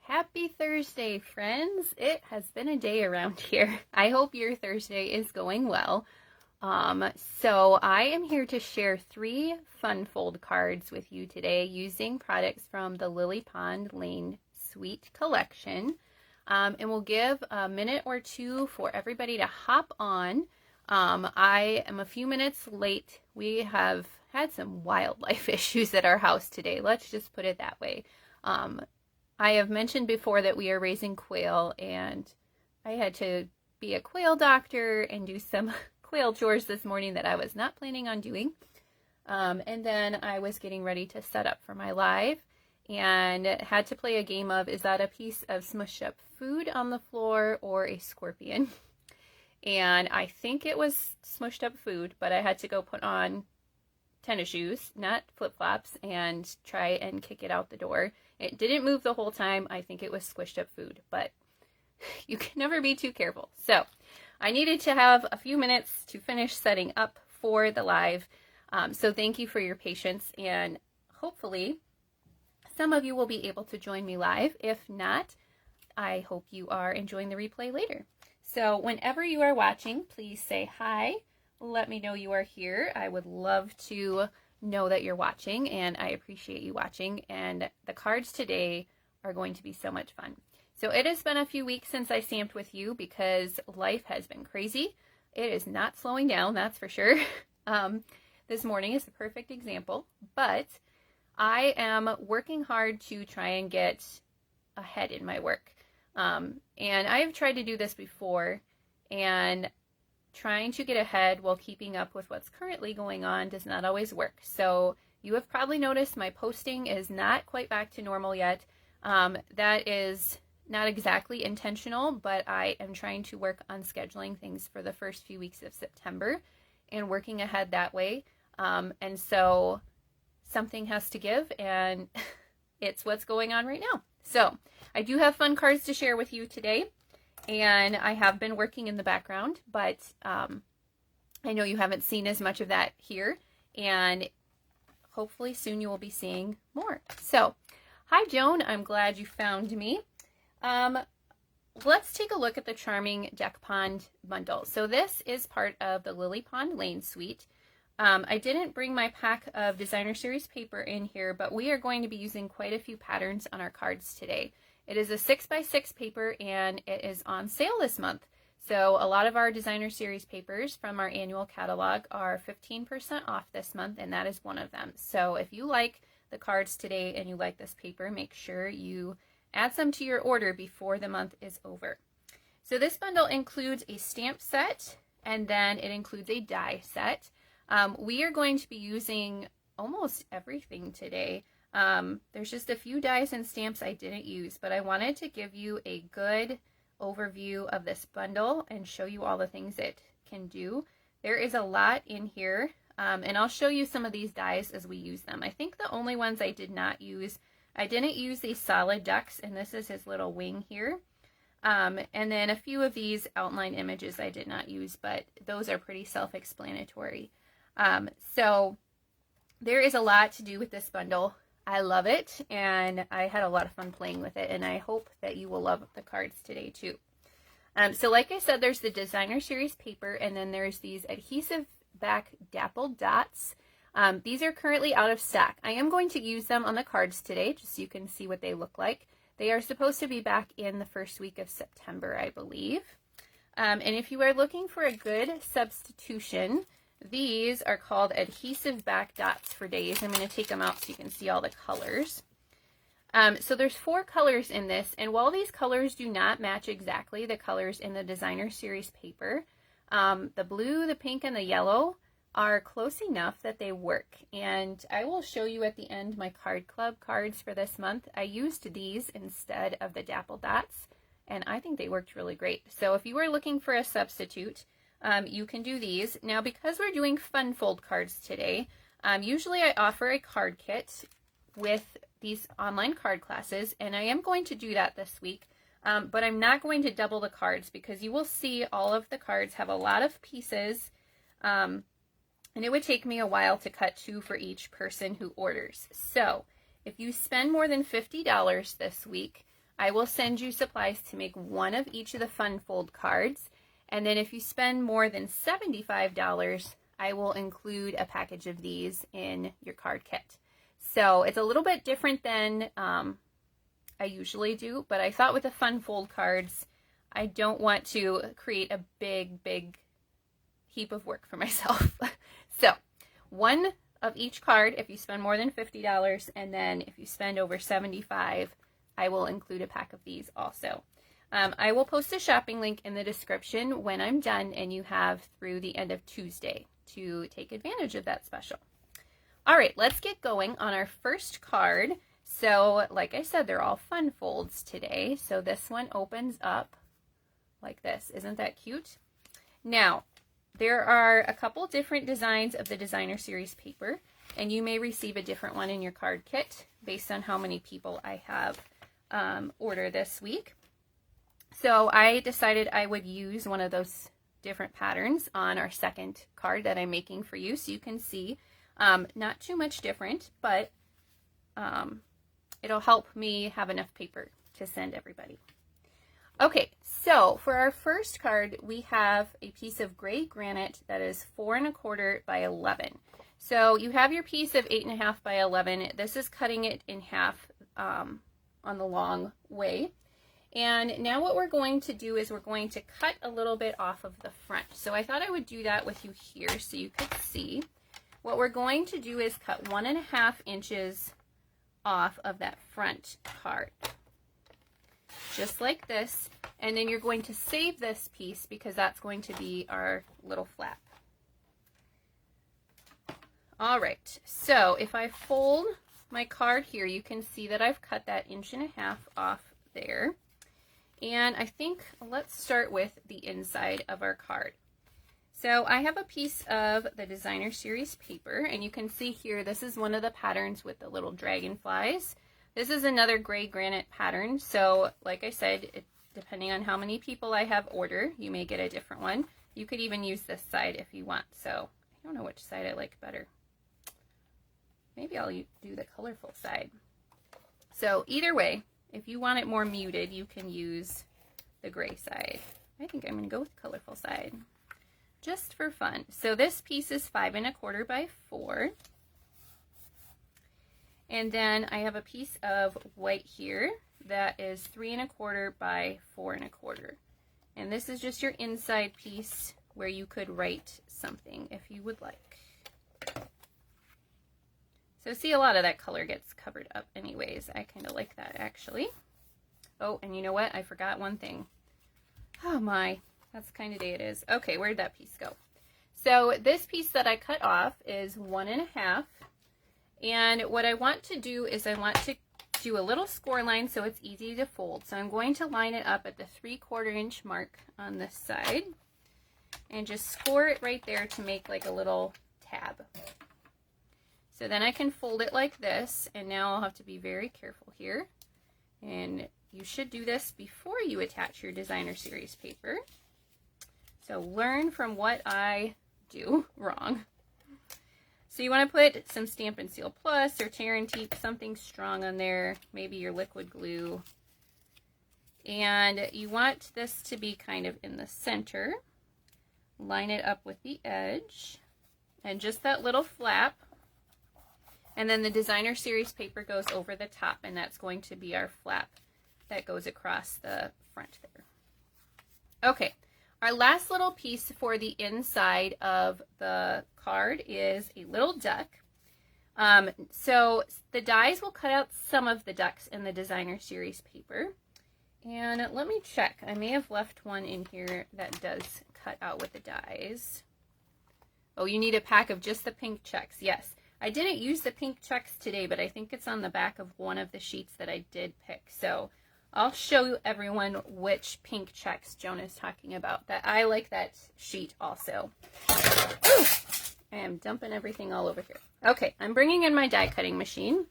Happy Thursday, friends. It has been a day around here. I hope your Thursday is going well. So I am here to share 3 fun fold cards with you today using products from the Lily Pond Lane Suite collection. And we'll give a minute or two for everybody to hop on. I am a few minutes late. We have had some wildlife issues at our house today. Let's just put it that way. I have mentioned before that we are raising quail, and I had to be a quail doctor and do some quail chores this morning that I was not planning on doing. And then I was getting ready to set up for my live and had to play a game of, is that a piece of smushed up food on the floor or a scorpion? And I think it was smushed up food, but I had to go put on tennis shoes, not flip-flops, and try and kick it out the door. It didn't move the whole time. I think it was squished up food, but you can never be too careful. So I needed to have a few minutes to finish setting up for the live. So thank you for your patience, and hopefully some of you will be able to join me live. If not, I hope you are enjoying the replay later. So whenever you are watching, please say hi. Let me know you are here. I would love to know that you're watching, and I appreciate you watching. And the cards today are going to be so much fun. So it has been a few weeks since I stamped with you because life has been crazy. It is not slowing down, that's for sure. This morning is a perfect example, but I am working hard to try and get ahead in my work. And I have tried to do this before, and trying to get ahead while keeping up with what's currently going on does not always work. So you have probably noticed my posting is not quite back to normal yet. That is not exactly intentional, but I am trying to work on scheduling things for the first few weeks of September and working ahead that way. And so something has to give, and it's what's going on right now. So I do have fun cards to share with you today. And I have been working in the background, but I know you haven't seen as much of that here, and hopefully soon you will be seeing more. So, hi Joan, I'm glad you found me. Let's take a look at the Charming Deck Pond bundle. So this is part of the Lily Pond Lane Suite. I didn't bring my pack of designer series paper in here, but we are going to be using quite a few patterns on our cards today. It is a 6x6 paper, and it is on sale this month. So a lot of our designer series papers from our annual catalog are 15% off this month, and that is one of them. So if you like the cards today and you like this paper, make sure you add some to your order before the month is over. So this bundle includes a stamp set, and then it includes a die set. We are going to be using almost everything today. There's just a few dies and stamps I didn't use, but I wanted to give you a good overview of this bundle and show you all the things it can do. There is a lot in here, and I'll show you some of these dies as we use them. I think the only ones I did not use, I didn't use these solid ducks, and this is his little wing here. And then a few of these outline images I did not use, but those are pretty self-explanatory. So there is a lot to do with this bundle. I love it, and I had a lot of fun playing with it, and I hope that you will love the cards today too. So like I said, there's the designer series paper, and then there's these adhesive back dappled dots. These are currently out of stock. I am going to use them on the cards today, just so you can see what they look like. They are supposed to be back in the first week of September, I believe. And if you are looking for a good substitution, these are called adhesive back dots for days. I'm going to take them out so you can see all the colors. So there's 4 colors in this, and while these colors do not match exactly the colors in the designer series paper, the blue, the pink, and the yellow are close enough that they work. And I will show you at the end my card club cards for this month. I used these instead of the dapple dots, and I think they worked really great. So if you are looking for a substitute, you can do these. Now, because we're doing fun fold cards today, usually I offer a card kit with these online card classes, and I am going to do that this week, but I'm not going to double the cards because you will see all of the cards have a lot of pieces, and it would take me a while to cut 2 for each person who orders. So if you spend more than $50 this week, I will send you supplies to make one of each of the fun fold cards. And then if you spend more than $75, I will include a package of these in your card kit. So it's a little bit different than I usually do, but I thought with the fun fold cards, I don't want to create a big heap of work for myself. So one of each card if you spend more than $50, and then if you spend over $75, I will include a pack of these also. I will post a shopping link in the description when I'm done, and you have through the end of Tuesday to take advantage of that special. All right, let's get going on our first card. So like I said, they're all fun folds today. So this one opens up like this. Isn't that cute? Now, there are a couple different designs of the designer series paper, and you may receive a different one in your card kit based on how many people I have order this week. So I decided I would use one of those different patterns on our second card that I'm making for you, so you can see not too much different, but it'll help me have enough paper to send everybody. Okay, so for our first card, we have a piece of gray granite that is 4 1/4 by 11. So you have your piece of 8 1/2 by 11. This is cutting it in half on the long way. And now what we're going to do is we're going to cut a little bit off of the front. So I thought I would do that with you here so you could see. What we're going to do is cut 1 1/2 inches off of that front card. Just like this. And then you're going to save this piece because that's going to be our little flap. All right, so if I fold my card here, you can see that I've cut that 1 1/2 inches off there. And I think let's start with the inside of our card. So I have a piece of the designer series paper, and you can see here, this is one of the patterns with the little dragonflies. This is another gray granite pattern. So like I said, depending on how many people I have order, you may get a different one. You could even use this side if you want. So I don't know which side I like better. Maybe I'll do the colorful side. So either way, if you want it more muted, you can use the gray side. I think I'm going to go with the colorful side, just for fun. So this piece is 5 1/4 by 4. And then I have a piece of white here that is 3 1/4 by 4 1/4. And this is just your inside piece where you could write something if you would like. So see, a lot of that color gets covered up anyways. I kind of like that actually. Oh, and you know what? I forgot one thing. Oh my, that's the kind of day it is. Okay, where'd that piece go? So this piece that I cut off is 1 1/2. And what I want to do is I want to do a little score line so it's easy to fold. So I'm going to line it up at the 3/4 inch mark on this side and just score it right there to make like a little tab. So then I can fold it like this, and now I'll have to be very careful here. And you should do this before you attach your designer series paper. So learn from what I do wrong. So you want to put some Stampin' Seal Plus or Tear and Teep, something strong on there, maybe your liquid glue. And you want this to be kind of in the center. Line it up with the edge and just that little flap. And then the designer series paper goes over the top, and that's going to be our flap that goes across the front there. Okay, our last little piece for the inside of the card is a little duck. So the dies will cut out some of the ducks in the designer series paper. And let me check. I may have left one in here that does cut out with the dies. Oh, you need a pack of just the pink checks. Yes. I didn't use the pink checks today, but I think it's on the back of one of the sheets that I did pick. So I'll show everyone which pink checks Joan is talking about. That I like that sheet also. Ooh, I am dumping everything all over here. Okay, I'm bringing in my die cutting machine.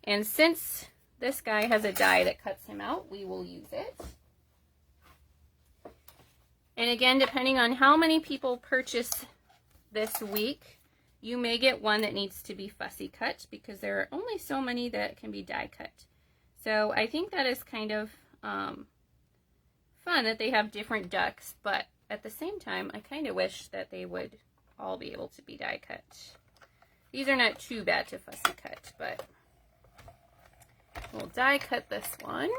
And since this guy has a die that cuts him out, we will use it. And again, depending on how many people purchase this week, you may get one that needs to be fussy cut because there are only so many that can be die cut. So I think that is kind of fun that they have different ducks, but at the same time, I kind of wish that they would all be able to be die cut. These are not too bad to fussy cut, but we'll die cut this one.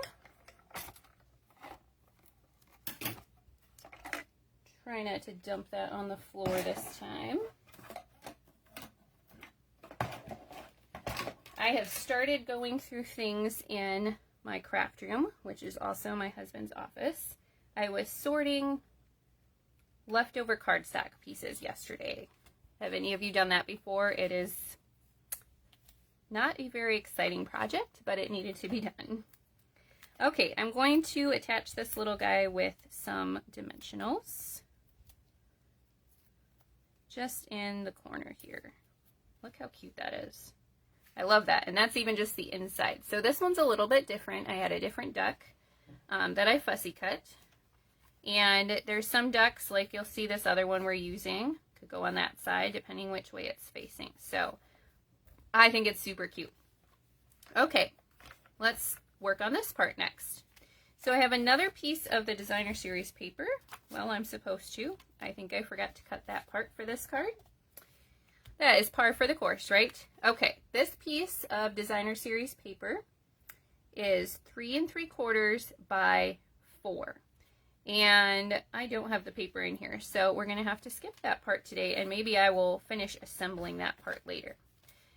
Try not to dump that on the floor this time. I have started going through things in my craft room, which is also my husband's office. I was sorting leftover cardstock pieces yesterday. Have any of you done that before? It is not a very exciting project, but it needed to be done. Okay, I'm going to attach this little guy with some dimensionals. Just in the corner here. Look how cute that is. I love that, and that's even just the inside. So this one's a little bit different. I had a different duck that I fussy cut. And there's some ducks, like you'll see this other one we're using, could go on that side depending which way it's facing. So I think it's super cute. Okay, let's work on this part next. So I have another piece of the designer series paper. Well, I'm supposed to. I think I forgot to cut that part for this card. That is par for the course, right? Okay, this piece of designer series paper is 3 3/4 by 4. And I don't have the paper in here, so we're gonna have to skip that part today, and maybe I will finish assembling that part later.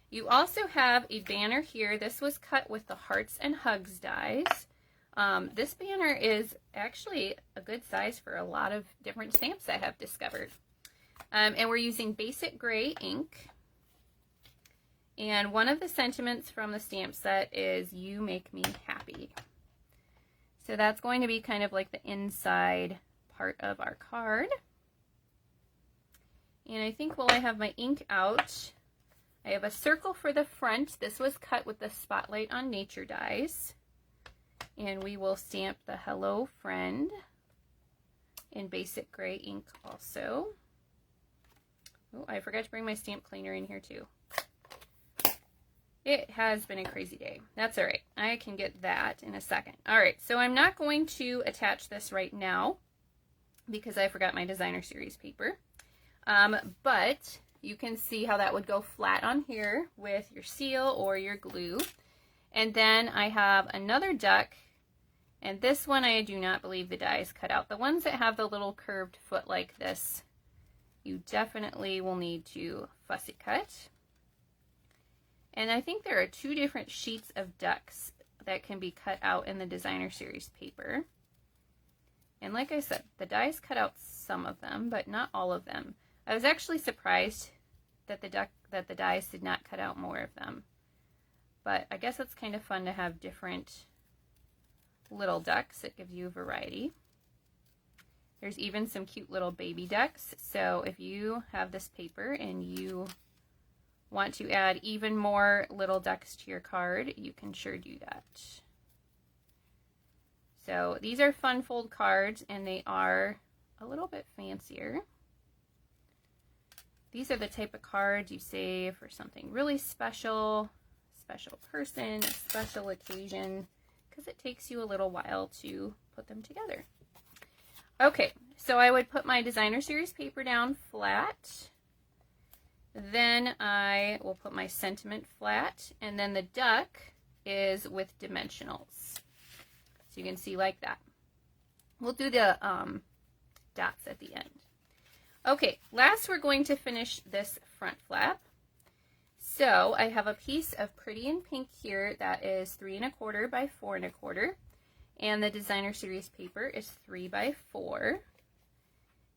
You also have a banner here. This was cut with the Hearts and Hugs dies. This banner is actually a good size for a lot of different stamps I have discovered. And we're using basic gray ink. And one of the sentiments from the stamp set is, "You make me happy." So that's going to be kind of like the inside part of our card. And I think while I have my ink out, I have a circle for the front. This was cut with the Spotlight on Nature dies. And we will stamp the Hello Friend in basic gray ink also. Oh, I forgot to bring my stamp cleaner in here too. It has been a crazy day. That's all right. I can get that in a second. All right, so I'm not going to attach this right now because I forgot my designer series paper. But you can see how that would go flat on here with your seal or your glue. And then I have another duck, and this one I do not believe the die is cut out. The ones that have the little curved foot like this, you definitely will need to fussy cut. And I think there are 2 different sheets of ducks that can be cut out in the designer series paper. And like I said, the dies cut out some of them, but not all of them. I was actually surprised that the dies did not cut out more of them. But I guess it's kind of fun to have different little ducks. It gives you a variety. There's even some cute little baby ducks. So if you have this paper and you want to add even more little ducks to your card, you can sure do that. So these are fun fold cards, and they are a little bit fancier. These are the type of cards you save for something really special, special person, a special occasion, because it takes you a little while to put them together. Okay, so I would put my designer series paper down flat. Then I will put my sentiment flat, and then the duck is with dimensionals. So you can see like that. We'll do the dots at the end. Okay, last we're going to finish this front flap. So I have a piece of Pretty in Pink here that is 3 1/4 by 4 1/4, and the designer series paper is 3 by 4.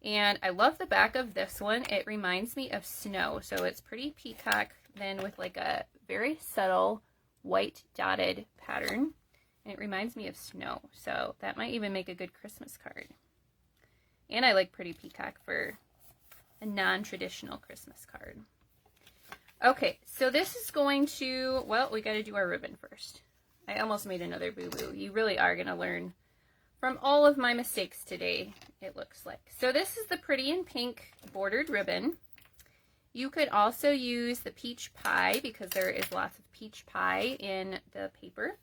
And I love the back of this one. It reminds me of snow. So it's pretty peacock, then with like a very subtle white dotted pattern. And it reminds me of snow. So that might even make a good Christmas card. And I like pretty peacock for a non-traditional Christmas card. Okay, so this is going to, well, we got to do our ribbon first. I almost made another boo-boo. You really are going to learn from all of my mistakes today, it looks like. So this is the Pretty in Pink bordered ribbon. You could also use the peach pie because there is lots of peach pie in the paper.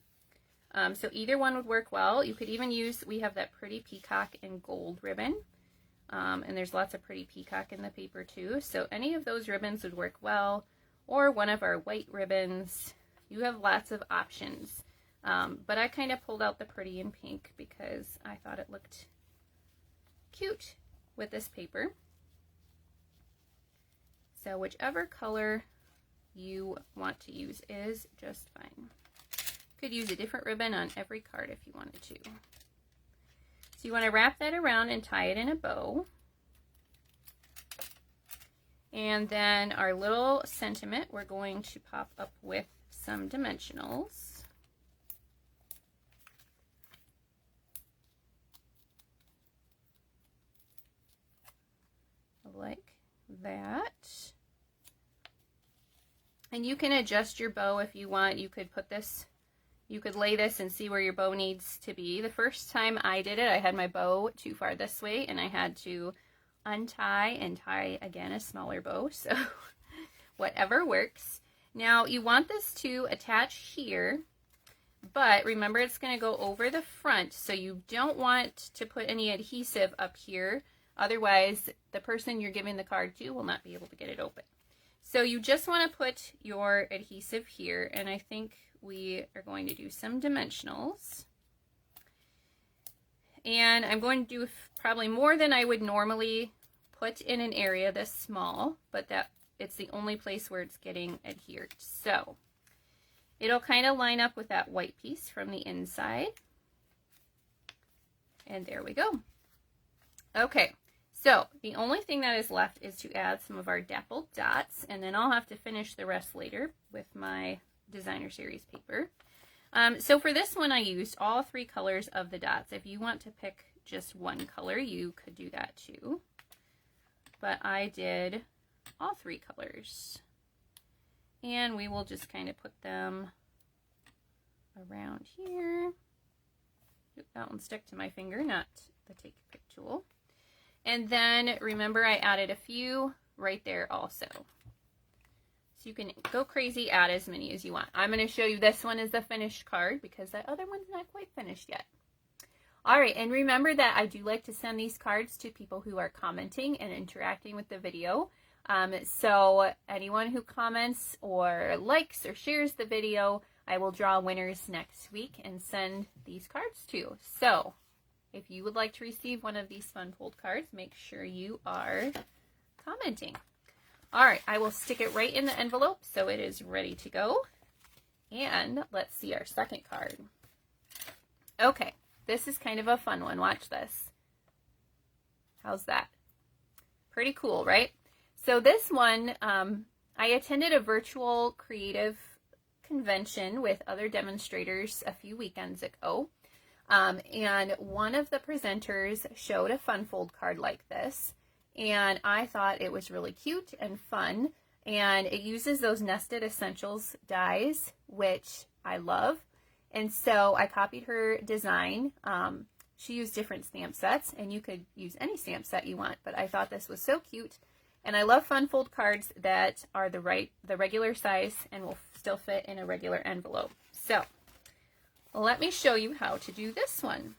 So either one would work well. You could even use, we have that pretty peacock and gold ribbon. And there's lots of pretty peacock in the paper too. So any of those ribbons would work well, or one of our white ribbons. You have lots of options. But I kind of pulled out the pretty in pink because I thought it looked cute with this paper. So whichever color you want to use is just fine. You could use a different ribbon on every card if you wanted to. So you want to wrap that around and tie it in a bow. And then our little sentiment we're going to pop up with some dimensionals. Like that. And you can adjust your bow if you want. You could put this, you could lay this and see where your bow needs to be. The first time I did it, I had my bow too far this way and I had to untie and tie again a smaller bow. So whatever works. Now you want this to attach here, but remember it's going to go over the front. So you don't want to put any adhesive up here. Otherwise, the person you're giving the card to will not be able to get it open. So you just want to put your adhesive here, and I think we are going to do some dimensionals. And I'm going to do probably more than I would normally put in an area this small, but that it's the only place where it's getting adhered. So it'll kind of line up with that white piece from the inside. And there we go. Okay. So the only thing that is left is to add some of our dappled dots, and then I'll have to finish the rest later with my designer series paper. So for this one I used all 3 colors of the dots. If you want to pick just one color, you could do that too. But I did all 3 colors. And we will just kind of put them around here. Oop, that one stuck to my finger, not the take pick tool. And then remember I added a few right there also. So you can go crazy, add as many as you want. I'm going to show you this one is the finished card because that other one's not quite finished yet. All right, and remember that I do like to send these cards to people who are commenting and interacting with the video. So anyone who comments or likes or shares the video, I will draw winners next week and send these cards to. So if you would like to receive one of these fun fold cards, make sure you are commenting. All right, I will stick it right in the envelope so it is ready to go. And let's see our second card. Okay, this is kind of a fun one. Watch this. How's that? Pretty cool, right? So this one, I attended a virtual creative convention with other demonstrators a few weekends ago. And one of the presenters showed a fun fold card like this, and I thought it was really cute and fun, and it uses those nested essentials dies, which I love, and so I copied her design. She used different stamp sets, and you could use any stamp set you want, but I thought this was so cute, and I love fun fold cards that are the regular size and will still fit in a regular envelope. So let me show you how to do this one.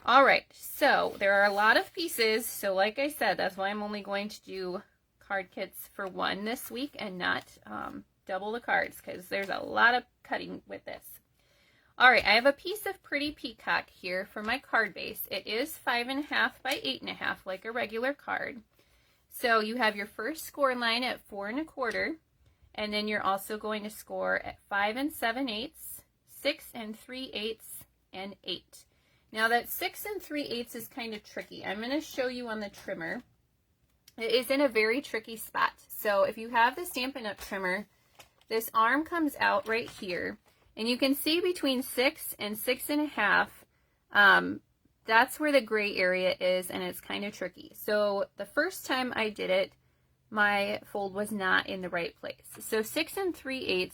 All right, so there are a lot of pieces. So like I said, that's why I'm only going to do card kits for one this week and not double the cards because there's a lot of cutting with this. All right, I have a piece of pretty peacock here for my card base. It is 5.5 by 8.5 like a regular card. So you have your first score line at 4 1/4. And then you're also going to score at 5 7/8, 6 3/8, and 8. Now that 6 3/8 is kind of tricky. I'm going to show you on the trimmer. It is in a very tricky spot. So if you have the Stampin' Up! Trimmer, this arm comes out right here. And you can see between 6 and 6.5, that's where the gray area is, and it's kind of tricky. So the first time I did it, my fold was not in the right place. So 6 3/8,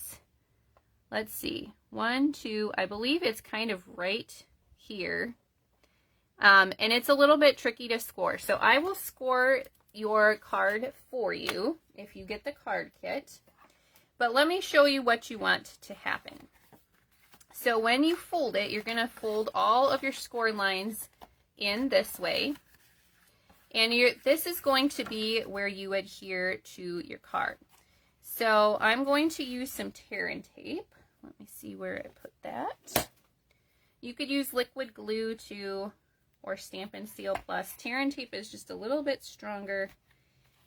let's see, 1, 2, I believe it's kind of right here. And it's a little bit tricky to score. So I will score your card for you if you get the card kit. But let me show you what you want to happen. So when you fold it, you're going to fold all of your score lines in this way. And this is going to be where you adhere to your card. So I'm going to use some tear and tape. Let me see where I put that. You could use liquid glue too, or Stampin' Seal Plus. Tear and tape is just a little bit stronger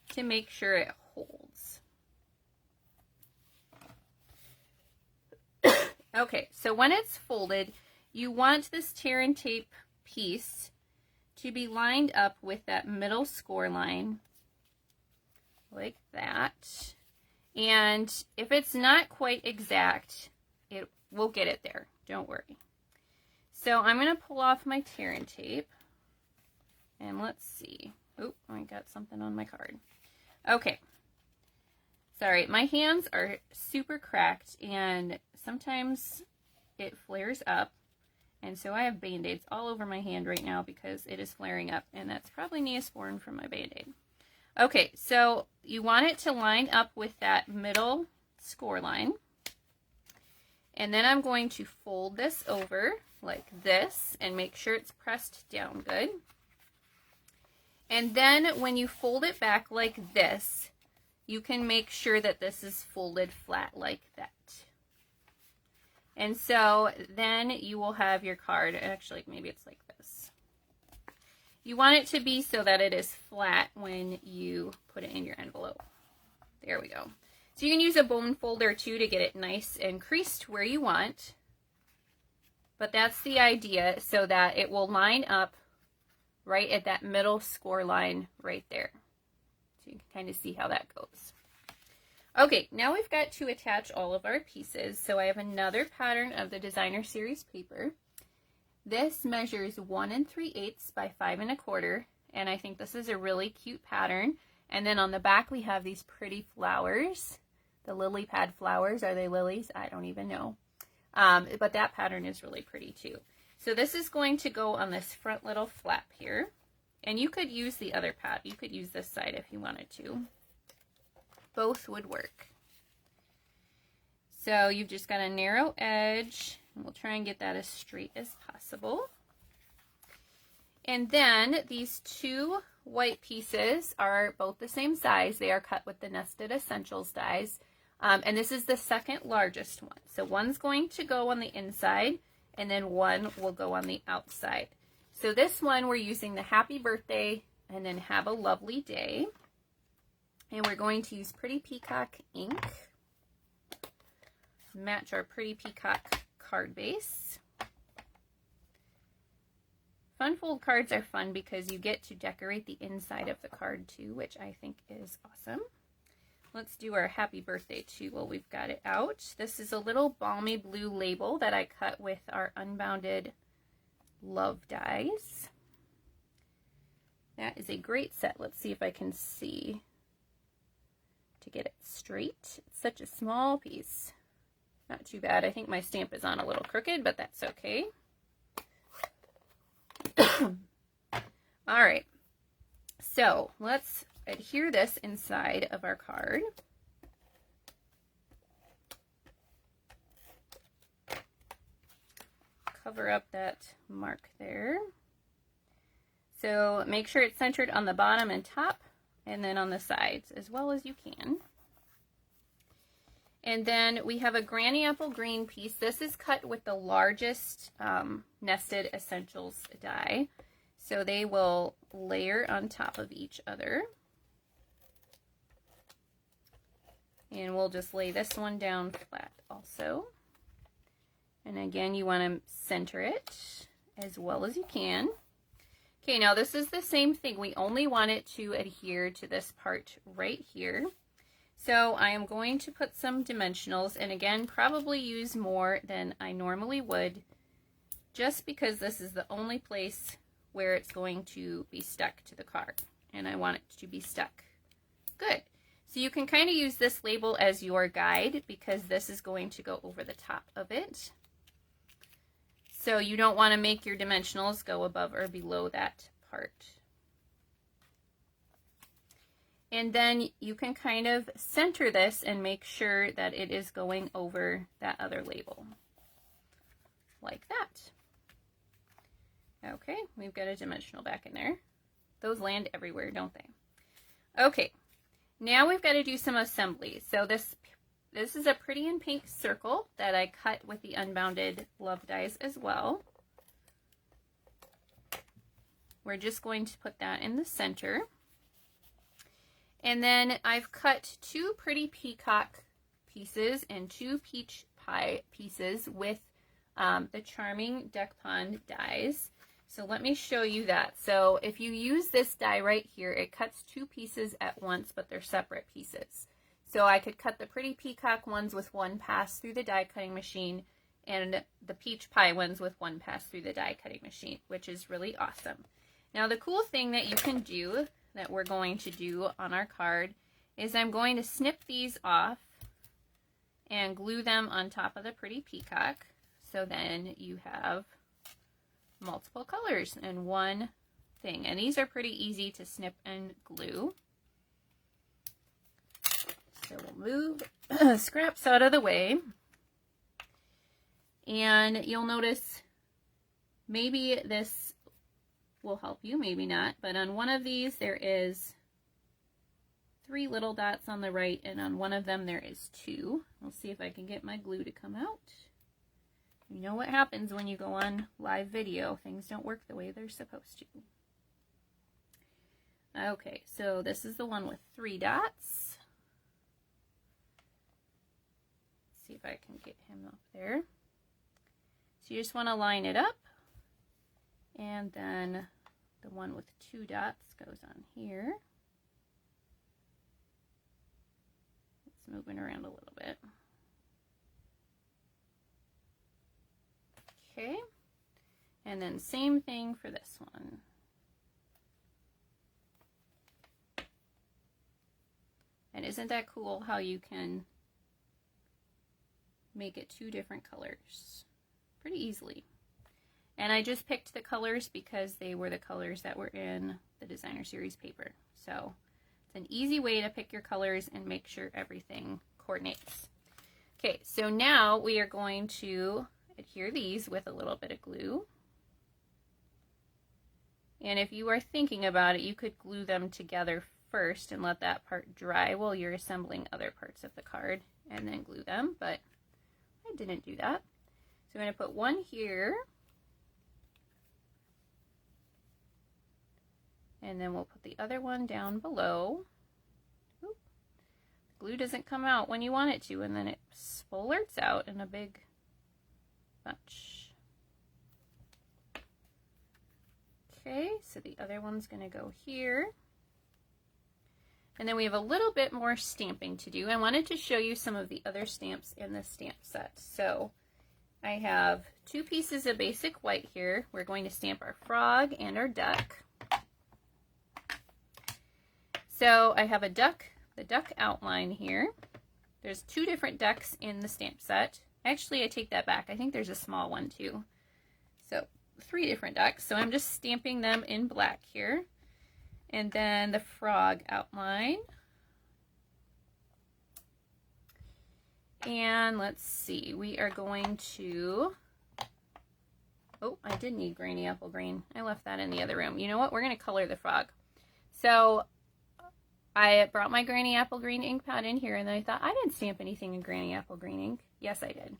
to make sure it holds. Okay, so when it's folded, you want this tear and tape piece to be lined up with that middle score line, like that. And if it's not quite exact, we'll get it there, don't worry. So I'm going to pull off my tear and tape, and let's see. Oh, I got something on my card. Okay. Sorry, my hands are super cracked, and sometimes it flares up, and so I have Band-Aids all over my hand right now because it is flaring up, and that's probably Neosporin from my Band-Aid. Okay, so you want it to line up with that middle score line, and then I'm going to fold this over like this and make sure it's pressed down good. And then when you fold it back like this, you can make sure that this is folded flat like that. And so then you will have your card, actually maybe it's like this. You want it to be so that it is flat when you put it in your envelope. There we go. So you can use a bone folder too to get it nice and creased where you want. But that's the idea, so that it will line up right at that middle score line right there. So you can kind of see how that goes. Okay, now we've got to attach all of our pieces. So I have another pattern of the Designer Series paper. This measures 1 3/8 by 5 1/4, and I think this is a really cute pattern. And then on the back we have these pretty flowers, the lily pad flowers. Are they lilies? I don't even know. But that pattern is really pretty too. So this is going to go on this front little flap here, and you could use the other pad. You could use this side if you wanted to. Both would work. So you've just got a narrow edge, and we'll try and get that as straight as possible. And then these two white pieces are both the same size. They are cut with the Nested Essentials dies. And this is the second largest one. So one's going to go on the inside, and then one will go on the outside. So this one we're using the Happy Birthday and then Have a Lovely Day. And we're going to use Pretty Peacock ink. Match our Pretty Peacock card base. Fun fold cards are fun because you get to decorate the inside of the card too, which I think is awesome. Let's do our Happy Birthday too while we've got it out. This is a little balmy blue label that I cut with our Unbounded Love dies. That is a great set. Let's see if I can see to get it straight. It's such a small piece. Not too bad. I think my stamp is on a little crooked, but that's okay. All right. So let's adhere this inside of our card. Cover up that mark there. So make sure it's centered on the bottom and top, and then on the sides as well as you can. And then we have a Granny Apple Green piece. This is cut with the largest Nested Essentials die. So they will layer on top of each other. And we'll just lay this one down flat also. And again, you want to center it as well as you can. Okay, now this is the same thing. We only want it to adhere to this part right here. So I am going to put some dimensionals, and again, probably use more than I normally would, just because this is the only place where it's going to be stuck to the card, and I want it to be stuck good. So you can kind of use this label as your guide, because this is going to go over the top of it. So you don't want to make your dimensionals go above or below that part. And then you can kind of center this and make sure that it is going over that other label. like that. Okay, we've got a dimensional back in there. Those land everywhere, don't they? Okay, now we've got to do some assembly. So this is a Pretty in Pink circle that I cut with the unbounded love dies as well. We're just going to put that in the center. And then I've cut 2 Pretty Peacock pieces and 2 Peach Pie pieces with the Charming Duck Pond dies. So let me show you that. So if you use this die right here, it cuts 2 pieces at once, but they're separate pieces. So I could cut the Pretty Peacock ones with 1 pass through the die cutting machine and the Peach Pie ones with 1 pass through the die cutting machine, which is really awesome. Now the cool thing that you can do, that we're going to do on our card, is I'm going to snip these off and glue them on top of the Pretty Peacock. So then you have multiple colors in one thing. And these are pretty easy to snip and glue. So we'll move scraps out of the way. And you'll notice maybe this will help you, maybe not. But on one of these there is 3 little dots on the right, and on one of them there is 2. We'll see if I can get my glue to come out. You know what happens when you go on live video. Things don't work the way they're supposed to. Okay, so this is the one with 3 dots. Let's see if I can get him up there. So you just want to line it up. And then the one with 2 dots goes on here. It's moving around a little bit. Okay, and then same thing for this one. And isn't that cool how you can make it 2 different colors pretty easily? And I just picked the colors because they were the colors that were in the designer series paper. So it's an easy way to pick your colors and make sure everything coordinates. Okay, so now we are going to adhere these with a little bit of glue. And if you are thinking about it, you could glue them together first and let that part dry while you're assembling other parts of the card and then glue them, but I didn't do that. So I'm going to put one here, and then we'll put the other one down below. Oop. The glue doesn't come out when you want it to, and then it splurts out in a big bunch. Okay, so the other one's going to go here. And then we have a little bit more stamping to do. I wanted to show you some of the other stamps in this stamp set. So I have 2 pieces of basic white here. We're going to stamp our frog and our duck. So I have a duck, the duck outline here. There's 2 different ducks in the stamp set. Actually, I take that back. I think there's a small one too. So 3 different ducks. So I'm just stamping them in black here. And then the frog outline. And let's see, we are going to, oh, I did need Granny Apple Green. I left that in the other room. You know what? We're going to color the frog. So I brought my Granny Apple Green ink pad in here, and then I thought I didn't stamp anything in Granny Apple Green ink. Yes, I did.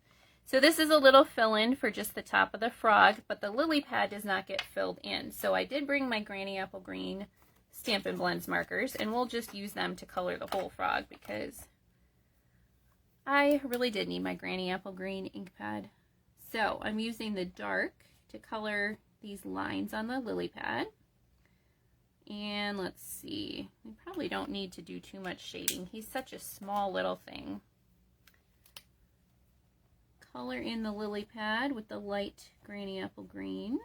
So this is a little fill-in for just the top of the frog, but the lily pad does not get filled in. So I did bring my Granny Apple Green Stampin' Blends markers, and we'll just use them to color the whole frog because I really did need my Granny Apple Green ink pad. So I'm using the dark to color these lines on the lily pad. And let's see, we probably don't need to do too much shading. He's such a small little thing. Color in the lily pad with the light Granny Apple Green.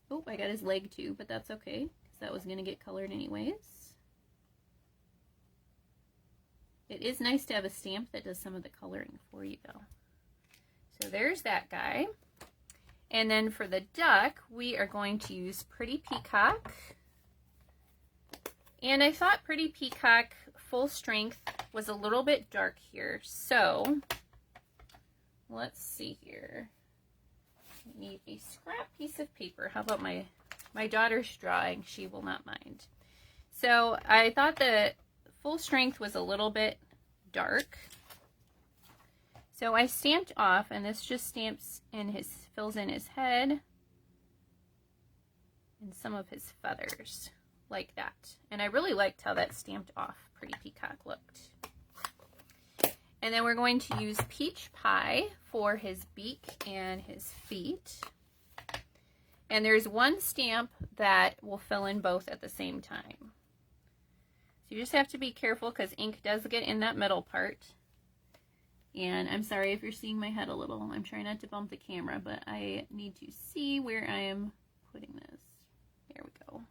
Oh, I got his leg too, but that's okay, because that was going to get colored anyways. It is nice to have a stamp that does some of the coloring for you, though. So there's that guy. And then for the duck, we are going to use Pretty Peacock. And I thought Pretty Peacock full strength was a little bit dark here, so let's see here. I need a scrap piece of paper. How about my daughter's drawing? She will not mind. So I thought the full strength was a little bit dark. So I stamped off, and this just stamps in fills in his head and some of his feathers like that. And I really liked how that stamped off Pretty Peacock looked. And then we're going to use Peach Pie for his beak and his feet. And there's one stamp that will fill in both at the same time. So you just have to be careful because ink does get in that middle part. And I'm sorry if you're seeing my head a little. I'm trying not to bump the camera, but I need to see where I am putting this. There we go.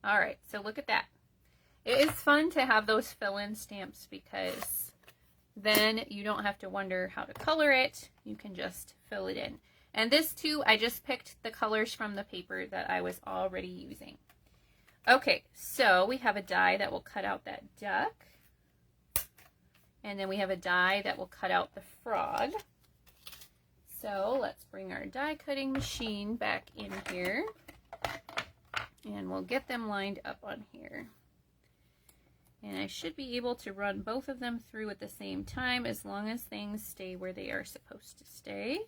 All right, so look at that. It is fun to have those fill-in stamps because then you don't have to wonder how to color it. You can just fill it in. And this too, I just picked the colors from the paper that I was already using. Okay, so we have a die that will cut out that duck. And then we have a die that will cut out the frog. So let's bring our die cutting machine back in here. And we'll get them lined up on here. And I should be able to run both of them through at the same time as long as things stay where they are supposed to stay.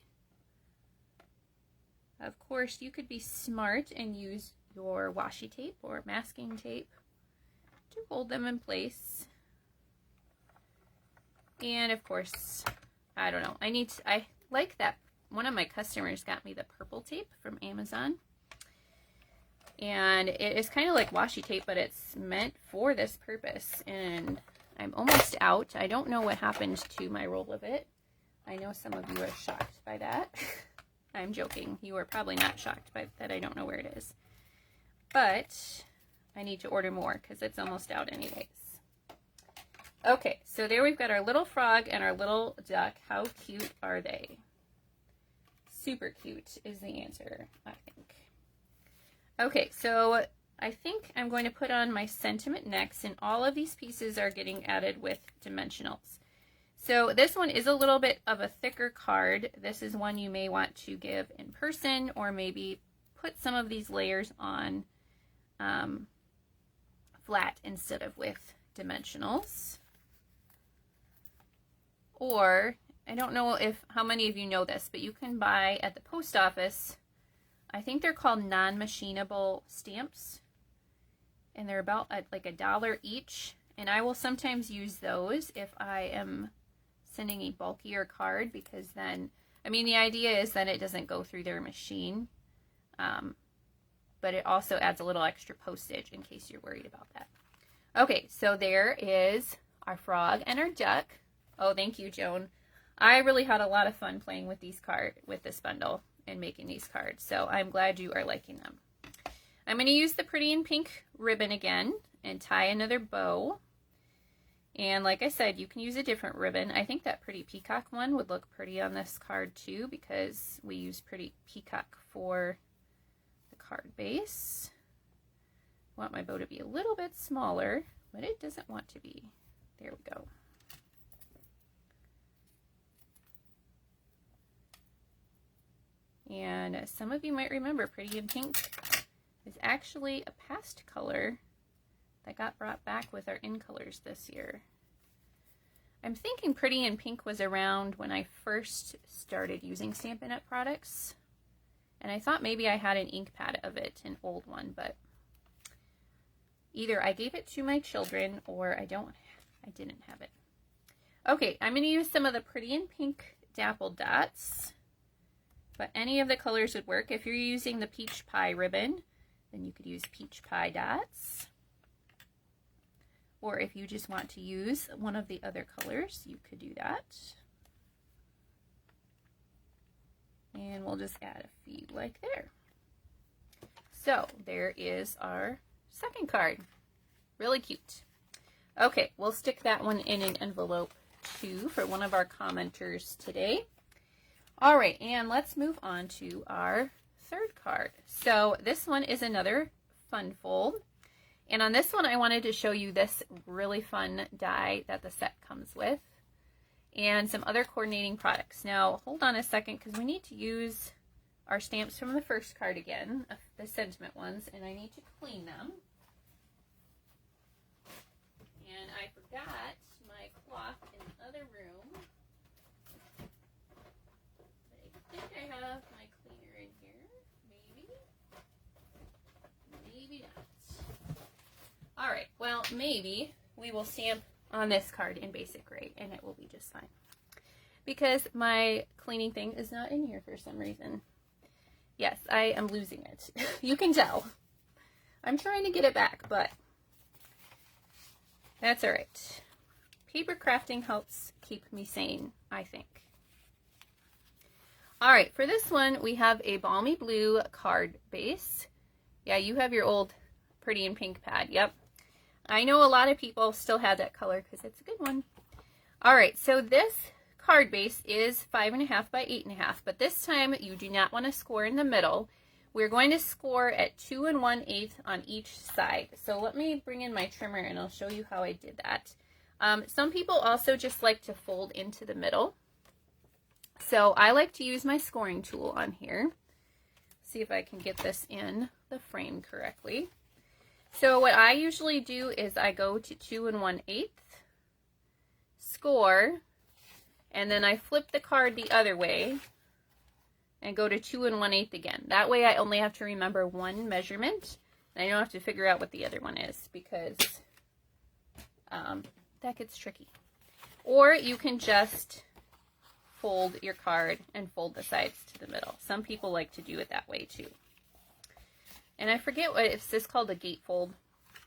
Of course, you could be smart and use your washi tape or masking tape to hold them in place. And of course, I don't know, I like that. One of my customers got me the purple tape from Amazon. And it is kind of like washi tape, but it's meant for this purpose. And I'm almost out. I don't know what happened to my roll of it. I know some of you are shocked by that. I'm joking. You are probably not shocked by that. I don't know where it is. But I need to order more because it's almost out anyways. Okay, so there we've got our little frog and our little duck. How cute are they? Super cute is the answer, I think. Okay, so I think I'm going to put on my sentiment next, and all of these pieces are getting added with dimensionals. So this one is a little bit of a thicker card. This is one you may want to give in person, or maybe put some of these layers on flat instead of with dimensionals. Or, I don't know how many of you know this, but you can buy at the post office, I think they're called non-machinable stamps, and they're about like $1 each, and I will sometimes use those if I am sending a bulkier card, because then, I mean, the idea is that it doesn't go through their machine, but it also adds a little extra postage in case you're worried about that. Okay, so there is our frog and our duck. Oh, thank you, Joan. I really had a lot of fun playing with this bundle and making these cards, so I'm glad you are liking them. I'm going to use the Pretty in Pink ribbon again and tie another bow. And like I said, you can use a different ribbon. I think that Pretty Peacock one would look pretty on this card too, because we use Pretty Peacock for the card base. I want my bow to be a little bit smaller, but it doesn't want to be. There we go. And some of you might remember Pretty in Pink is actually a past color that got brought back with our in colors this year. I'm thinking Pretty in Pink was around when I first started using Stampin' Up! Products. And I thought maybe I had an ink pad of it, an old one, but either I gave it to my children or I didn't have it. Okay, I'm going to use some of the Pretty in Pink dappled dots. But any of the colors would work. If you're using the Peach Pie ribbon, then you could use Peach Pie dots. Or if you just want to use one of the other colors, you could do that. And we'll just add a few like there. So there is our second card. Really cute. Okay, we'll stick that one in an envelope too for one of our commenters today. All right, and let's move on to our third card. So this one is another fun fold. And on this one, I wanted to show you this really fun die that the set comes with. and some other coordinating products. Now, hold on a second because we need to use our stamps from the first card again, the sentiment ones, and I need to clean them. And I forgot my cloth in the other room. But I think I have my cleaner in here. Maybe. Maybe not. Alright, well, maybe we will stamp on this card in basic gray, and it will be just fine. Because my cleaning thing is not in here for some reason. Yes, I am losing it. You can tell. I'm trying to get it back, but that's all right. Paper crafting helps keep me sane, I think. All right, for this one, we have a balmy blue card base. Yeah, you have your old Pretty in Pink pad. Yep. I know a lot of people still have that color because it's a good one. All right, so this card base is 5.5 by 8.5, but this time you do not want to score in the middle. We're going to score at 2 1/8 on each side. So let me bring in my trimmer and I'll show you how I did that. Some people also just like to fold into the middle. So I like to use my scoring tool on here. See if I can get this in the frame correctly. So what I usually do is I go to 2 1/8, score, and then I flip the card the other way and go to 2 1/8 again. That way I only have to remember one measurement, and I don't have to figure out what the other one is because that gets tricky. Or you can just fold your card and fold the sides to the middle. Some people like to do it that way too. And I forget what, is this called a gatefold?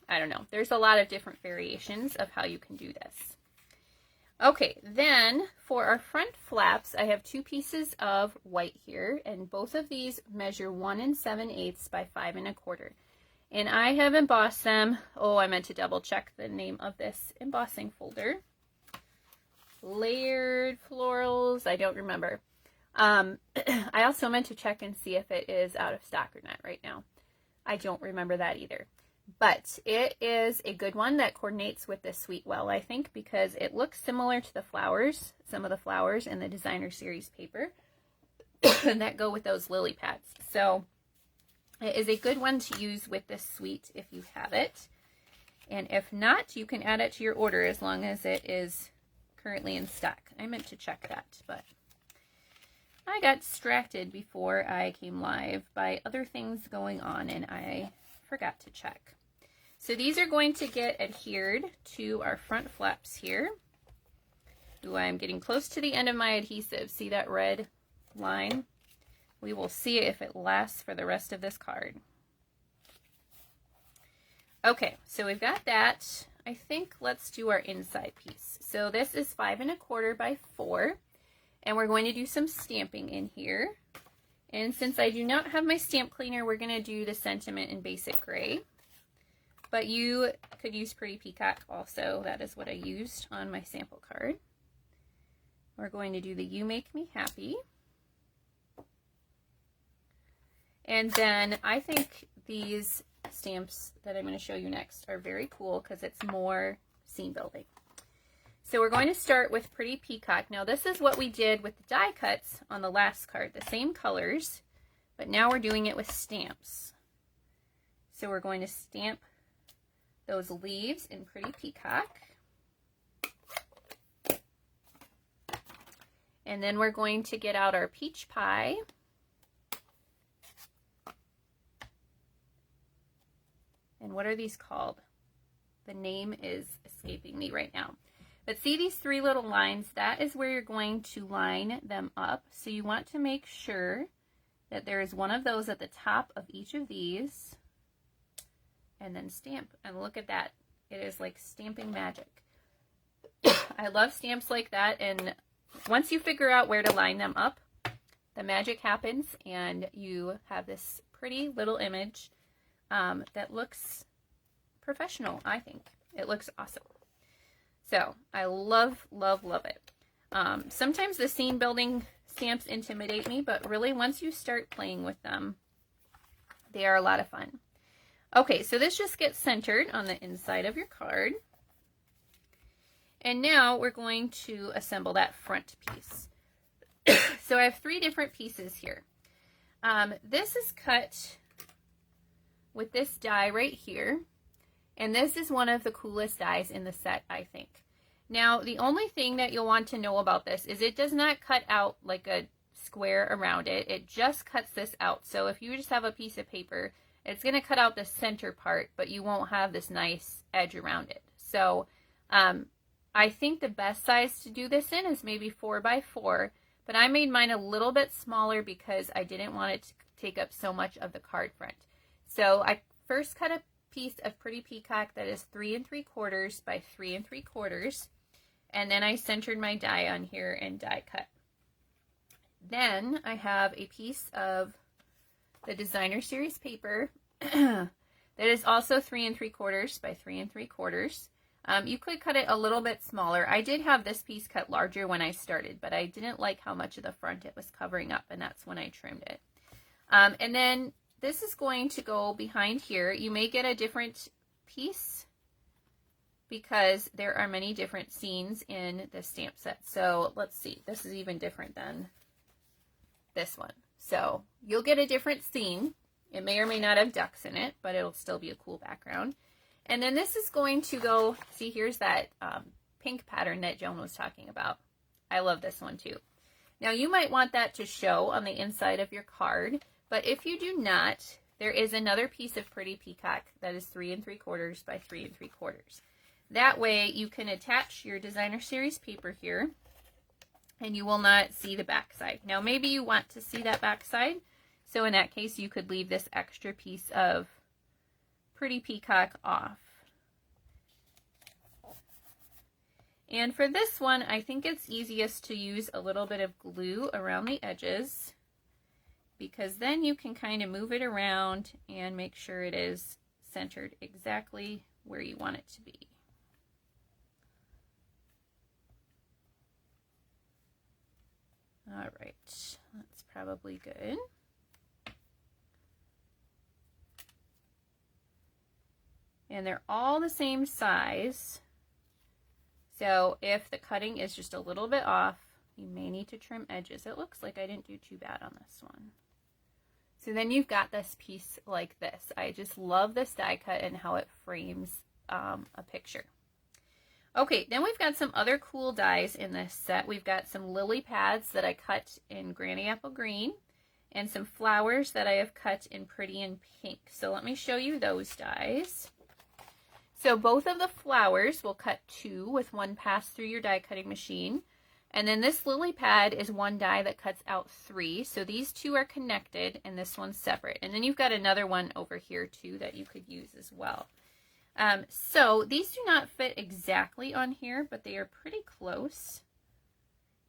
I don't know. There's a lot of different variations of how you can do this. Okay, then for our front flaps, I have 2 pieces of white here, and both of these measure 1 7/8 by 5 1/4. And I have embossed them. Oh, I meant to double check the name of this embossing folder. Layered florals, I don't remember. I also meant to check and see if it is out of stock or not right now. I don't remember that either. But it is a good one that coordinates with this Sweet Well, I think, because it looks similar to the flowers, some of the flowers in the designer series paper that go with those lily pads. So it is a good one to use with this suite if you have it. And if not, you can add it to your order as long as it is currently in stock. I meant to check that, but I got distracted before I came live by other things going on and I forgot to check. So these are going to get adhered to our front flaps here. Ooh, I'm getting close to the end of my adhesive. See that red line? We will see if it lasts for the rest of this card. Okay, so we've got that. I think let's do our inside piece. So this is 5 1/4 by 4, and we're going to do some stamping in here. And since I do not have my stamp cleaner, we're going to do the sentiment in basic gray. But you could use Pretty Peacock also. That is what I used on my sample card. We're going to do the You Make Me Happy. And then I think these stamps that I'm going to show you next are very cool because it's more scene building. So we're going to start with Pretty Peacock. Now this is what we did with the die cuts on the last card, the same colors, but now we're doing it with stamps. So we're going to stamp those leaves in Pretty Peacock. And then we're going to get out our peach pie. And what are these called? The name is escaping me right now. But see these 3 little lines? That is where you're going to line them up. So you want to make sure that there is one of those at the top of each of these. And then stamp. And look at that. It is like stamping magic. I love stamps like that. And once you figure out where to line them up, the magic happens and you have this pretty little image that looks professional, I think. It looks awesome. So I love, love, love it. Sometimes the scene building stamps intimidate me, but really once you start playing with them, they are a lot of fun. Okay, so this just gets centered on the inside of your card. And now we're going to assemble that front piece. So I have 3 different pieces here. This is cut with this die right here. And this is one of the coolest dies in the set, I think. Now, the only thing that you'll want to know about this is it does not cut out like a square around it. It just cuts this out. So if you just have a piece of paper, it's going to cut out the center part, but you won't have this nice edge around it. So I think the best size to do this in is maybe 4 by 4, but I made mine a little bit smaller because I didn't want it to take up so much of the card front. So I first cut a piece of Pretty Peacock that is 3 3/4 by 3 3/4, and then I centered my die on here and die cut. Then I have a piece of the Designer Series paper that is also 3 3/4 by 3 3/4. You could cut it a little bit smaller. I did have this piece cut larger when I started, but I didn't like how much of the front it was covering up, and that's when I trimmed it. And then this is going to go behind here. You may get a different piece because there are many different scenes in the stamp set. So let's see, this is even different than this one. So you'll get a different scene. It may or may not have ducks in it, but it'll still be a cool background. And then this is going to go, see, here's that pink pattern that Joan was talking about. I love this one too. Now you might want that to show on the inside of your card, but if you do not, there is another piece of Pretty Peacock that is 3 3/4 by 3 3/4. That way you can attach your Designer Series paper here and you will not see the back side. Now maybe you want to see that back side, so in that case you could leave this extra piece of Pretty Peacock off. And for this one, I think it's easiest to use a little bit of glue around the edges, because then you can kind of move it around and make sure it is centered exactly where you want it to be. All right, that's probably good. And they're all the same size. So if the cutting is just a little bit off, you may need to trim edges. It looks like I didn't do too bad on this one. So then you've got this piece like this. I just love this die cut and how it frames a picture. Okay, then we've got some other cool dies in this set. We've got some lily pads that I cut in Granny Apple Green and some flowers that I have cut in Pretty in Pink. So let me show you those dies. So both of the flowers will cut 2 with 1 pass through your die cutting machine. And then this lily pad is 1 die that cuts out 3. So these 2 are connected and this one's separate. And then you've got another one over here too that you could use as well. So these do not fit exactly on here, but they are pretty close.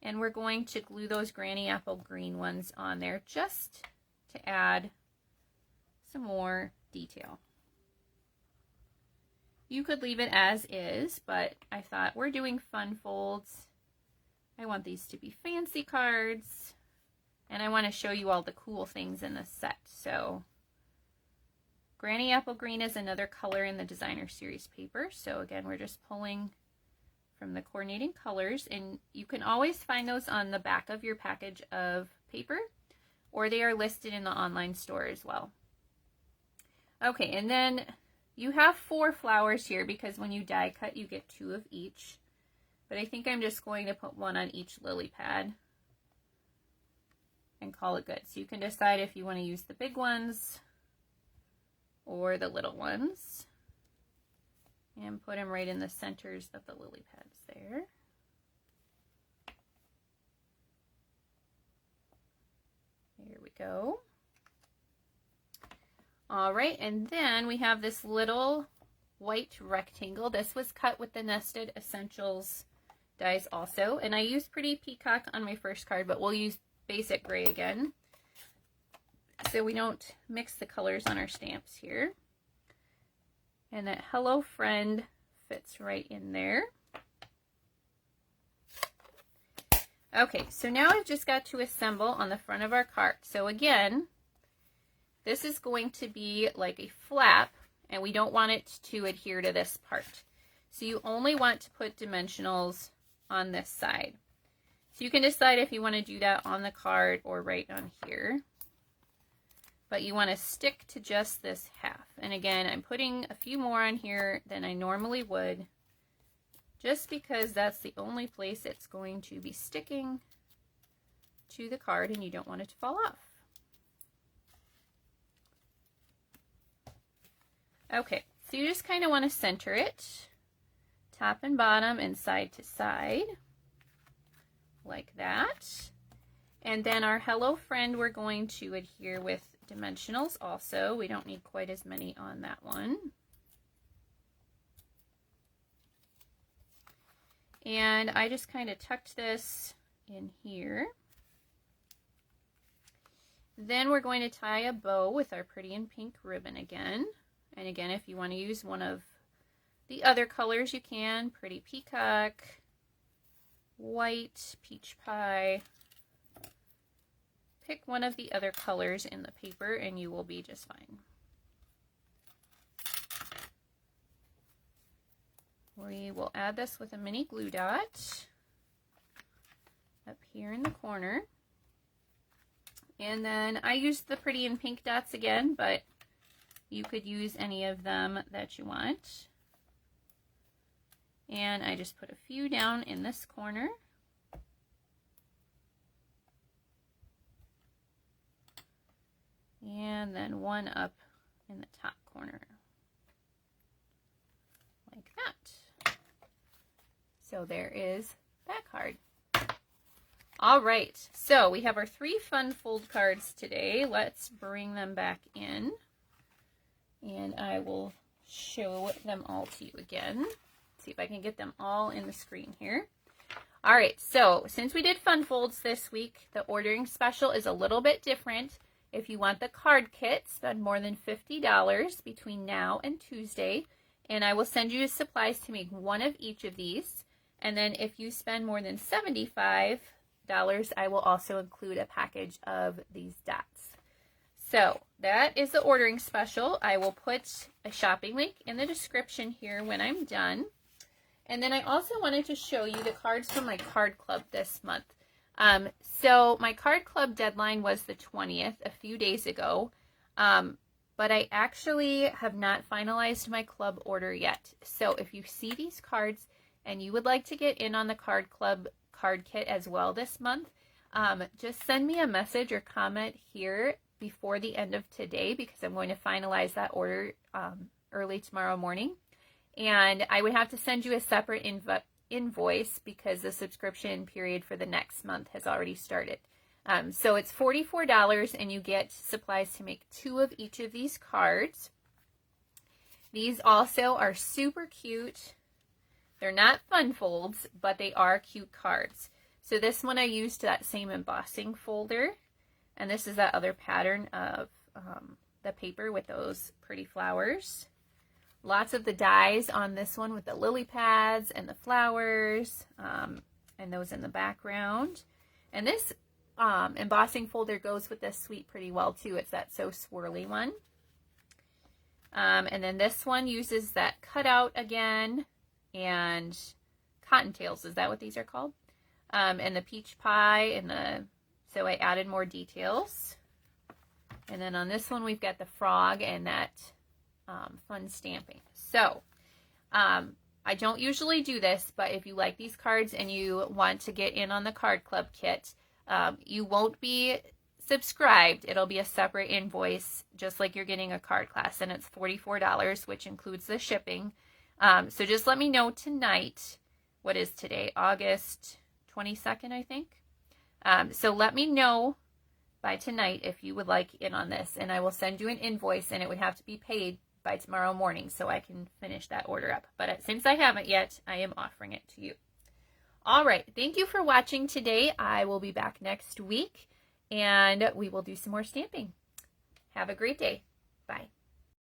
And we're going to glue those Granny Apple Green ones on there just to add some more detail. You could leave it as is, but I thought we're doing fun folds. I want these to be fancy cards, and I want to show you all the cool things in this set. So Granny Apple Green is another color in the Designer Series paper. So again, we're just pulling from the coordinating colors, and you can always find those on the back of your package of paper, or they are listed in the online store as well. Okay, and then you have 4 flowers here because when you die cut, you get 2 of each. But I think I'm just going to put 1 on each lily pad and call it good. So you can decide if you want to use the big ones or the little ones. And put them right in the centers of the lily pads there. There we go. All right, and then we have this little white rectangle. This was cut with the Nested Essentials dies also, and I used Pretty Peacock on my first card, but we'll use basic gray again so we don't mix the colors on our stamps here. And that Hello Friend fits right in there. Okay, so now I've just got to assemble on the front of our card. So again, this is going to be like a flap, and we don't want it to adhere to this part. So you only want to put dimensionals on this side. So you can decide if you want to do that on the card or right on here. But you want to stick to just this half. And again, I'm putting a few more on here than I normally would, just because that's the only place it's going to be sticking to the card and you don't want it to fall off. Okay, so you just kind of want to center it, top and bottom and side to side, like that. And then our Hello Friend, we're going to adhere with dimensionals also. We don't need quite as many on that one. And I just kind of tucked this in here. Then we're going to tie a bow with our Pretty in Pink ribbon again. And again, if you want to use one of the other colors, you can. Pretty Peacock, white, peach pie. Pick one of the other colors in the paper and you will be just fine. We will add this with a mini glue dot up here in the corner. And then I used the Pretty in Pink dots again, but you could use any of them that you want. And I just put a few down in this corner. And then one up in the top corner, like that. So there is that card. All right, so we have our 3 fun fold cards today. Let's bring them back in, and I will show them all to you again. See if I can get them all in the screen here. All right, so since we did fun folds this week, the ordering special is a little bit different. If you want the card kit, spend more than $50 between now and Tuesday, and I will send you supplies to make one of each of these. And then if you spend more than $75, I will also include a package of these dots. So that is the ordering special. I will put a shopping link in the description here when I'm done. And then I also wanted to show you the cards from my card club this month. So my card club deadline was the 20th, a few days ago, but I actually have not finalized my club order yet. So if you see these cards and you would like to get in on the card club card kit as well this month, just send me a message or comment here before the end of today, because I'm going to finalize that order early tomorrow morning. And I would have to send you a separate invoice because the subscription period for the next month has already started. So it's $44 and you get supplies to make 2 of each of these cards. These also are super cute. They're not fun folds, but they are cute cards. So this one I used that same embossing folder, and this is that other pattern of the paper with those pretty flowers. Lots of the dies on this one with the lily pads and the flowers, and those in the background. And this embossing folder goes with this suite pretty well too. It's that So Swirly one. And then this one uses that cutout again, and cottontails, is that what these are called? And the peach pie, and so I added more details. And then on this one we've got the frog and that fun stamping. So I don't usually do this, but if you like these cards and you want to get in on the card club kit, you won't be subscribed. It'll be a separate invoice, just like you're getting a card class, and it's $44, which includes the shipping. So just let me know tonight. What is today? August 22nd, I think. So let me know by tonight if you would like in on this, and I will send you an invoice, and it would have to be paid by tomorrow morning so I can finish that order up. But since I haven't yet, I am offering it to you. All right. Thank you for watching today. I will be back next week, and we will do some more stamping. Have a great day. Bye.